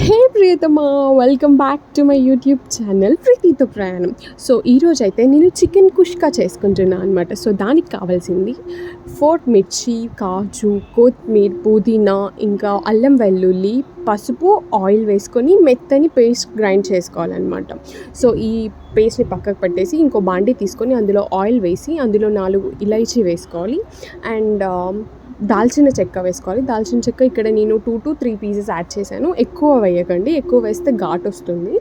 హే ప్రియతమా, welcome back to my YouTube channel ప్రీతితో ప్రయాణం. సో ఈరోజు అయితే నేను చికెన్ కుష్కా చేసుకుంటున్నాను అనమాట. సో దానికి కావాల్సింది 4 మిర్చి, కాజు, కొత్తిమీర, పుదీనా, ఇంకా అల్లం వెల్లుల్లి, పసుపు, ఆయిల్ వేసుకొని మెత్తని పేస్ట్ గ్రైండ్ చేసుకోవాలన్నమాట. సో ఈ పేస్ట్ని పక్కకు పెట్టేసి ఇంకో బాండీ తీసుకొని అందులో ఆయిల్ వేసి అందులో 4 ఇలైచీ వేసుకోవాలి అండ్ దాల్చిన చెక్క వేసుకోవాలి. దాల్చిన చెక్క ఇక్కడ నేను 2 to 3 పీసెస్ యాడ్ చేశాను. ఎక్కువ వేయకండి, ఎక్కువ వేస్తే ఘాటు వస్తుంది.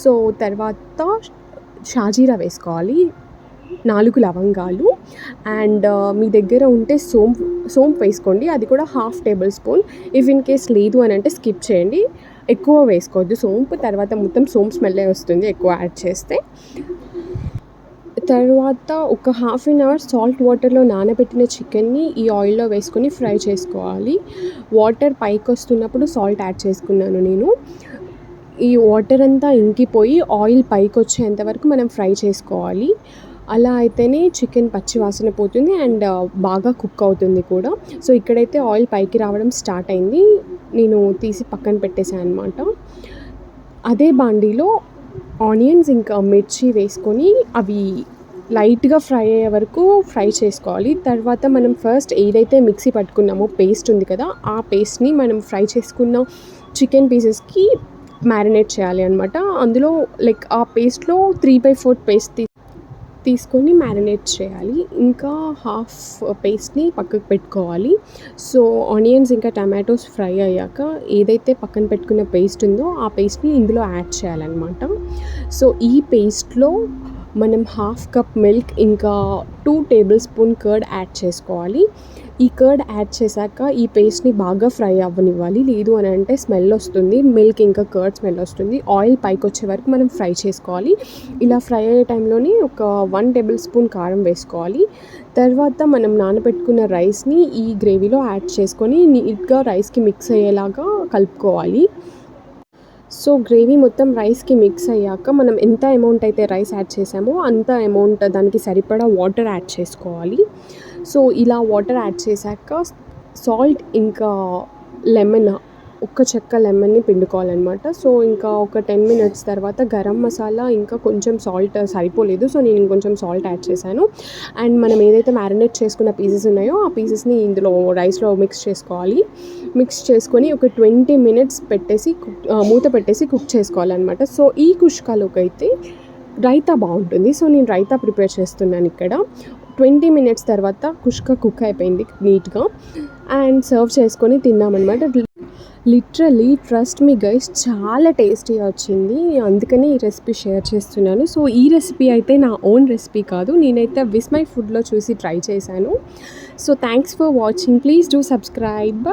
సో తర్వాత షాజీరా వేసుకోవాలి, 4 లవంగాలు అండ్ మీ దగ్గర ఉంటే సోంపు వేసుకోండి, అది కూడా 1/2 table spoon. If in case లేదు అని అంటే స్కిప్ చేయండి, ఎక్కువ వేసుకోవద్దు సోంపు. తర్వాత మొత్తం సోంపు స్మెల్లే వస్తుంది ఎక్కువ యాడ్ చేస్తే. తర్వాత ఒక హాఫ్ అన్ అవర్ సాల్ట్ వాటర్లో నానబెట్టిన చికెన్ని ఈ ఆయిల్లో వేసుకొని ఫ్రై చేసుకోవాలి. వాటర్ పైకి వస్తున్నప్పుడు సాల్ట్ యాడ్ చేసుకున్నాను నేను. ఈ వాటర్ అంతా ఇంకిపోయి ఆయిల్ పైకి వచ్చేంత వరకు మనం ఫ్రై చేసుకోవాలి. అలా అయితేనే చికెన్ పచ్చి వాసన పోతుంది అండ్ బాగా కుక్ అవుతుంది కూడా. సో ఇక్కడైతే ఆయిల్ పైకి రావడం స్టార్ట్ అయింది, నేను తీసి పక్కన పెట్టేశాను అనమాట. అదే బాండీలో ఆనియన్స్ ఇంకా మిర్చి వేసుకొని అవి లైట్గా ఫ్రై అయ్యే వరకు ఫ్రై చేసుకోవాలి. తర్వాత మనం ఫస్ట్ ఏదైతే మిక్సీ పట్టుకున్నామో పేస్ట్ ఉంది కదా, ఆ పేస్ట్ని మనం ఫ్రై చేసుకున్న చికెన్ పీసెస్కి మ్యారినేట్ చేయాలి అనమాట. అందులో లైక్ ఆ పేస్ట్లో 3/4 పేస్ట్ తీసుకొని మ్యారినేట్ చేయాలి. ఇంకా హాఫ్ పేస్ట్ని పక్కకు పెట్టుకోవాలి. సో ఆనియన్స్ ఇంకా టమాటోస్ ఫ్రై అయ్యాక ఏదైతే పక్కన పెట్టుకున్న పేస్ట్ ఉందో ఆ పేస్ట్ని ఇందులో యాడ్ చేయాలన్నమాట. సో ఈ పేస్ట్లో మనం 1/2 కప్ మిల్క్ ఇంకా 2 టేబుల్ స్పూన్ కర్డ్ యాడ్ చేసుకోవాలి. ఈ కర్డ్ యాడ్ చేశాక ఈ పేస్ట్ని బాగా ఫ్రై అవ్వనివ్వాలి, లేదు అని అంటే స్మెల్ వస్తుంది, మిల్క్ ఇంకా కర్డ్ స్మెల్ వస్తుంది. ఆయిల్ పైకి వచ్చే వరకు మనం ఫ్రై చేసుకోవాలి. ఇలా ఫ్రై అయ్యే టైంలోనే ఒక 1 టేబుల్ స్పూన్ కారం వేసుకోవాలి. తర్వాత మనం నానబెట్టుకున్న రైస్ని ఈ గ్రేవీలో యాడ్ చేసుకొని నీట్గా రైస్కి మిక్స్ అయ్యేలాగా కలుపుకోవాలి. సో గ్రేవీ మొత్తం రైస్కి మిక్స్ అయ్యాక మనం ఎంత అమౌంట్ అయితే రైస్ యాడ్ చేసామో అంత అమౌంట్ దానికి సరిపడా వాటర్ యాడ్ చేసుకోవాలి. సో ఇలా వాటర్ యాడ్ చేశాక సాల్ట్ ఇంకా లెమన్, ఒక్క చెక్క లెమన్ని పిండుకోవాలన్నమాట. సో ఇంకా ఒక 10 మినిట్స్ తర్వాత గరం మసాలా ఇంకా కొంచెం సాల్ట్ సరిపోలేదు, సో నేను ఇంకొంచెం సాల్ట్ యాడ్ చేశాను. అండ్ మనం ఏదైతే మ్యారినేట్ చేసుకున్న పీసెస్ ఉన్నాయో ఆ పీసెస్ని ఇందులో రైస్లో మిక్స్ చేసుకోవాలి. మిక్స్ చేసుకొని ఒక 20 మినిట్స్ పెట్టేసి మూత పెట్టేసి కుక్ చేసుకోవాలన్నమాట. సో ఈ కుష్కాలోకి అయితే రైతా బాగుంటుంది, సో నేను రైతా ప్రిపేర్ చేస్తున్నాను ఇక్కడ. 20 మినిట్స్ తర్వాత కుష్కా కుక్ అయిపోయింది నీట్గా అండ్ సర్వ్ చేసుకొని తిన్నామన్నమాట. లిటరలీ ట్రస్ట్ మీ గైస్, చాలా టేస్టీగా వచ్చింది, అందుకని ఈ రెసిపీ షేర్ చేస్తున్నాను. సో ఈ రెసిపీ అయితే నా ఓన్ రెసిపీ కాదు, నేనైతే విస్మై ఫుడ్లో చూసి ట్రై చేశాను. So thanks for watching, please do subscribe.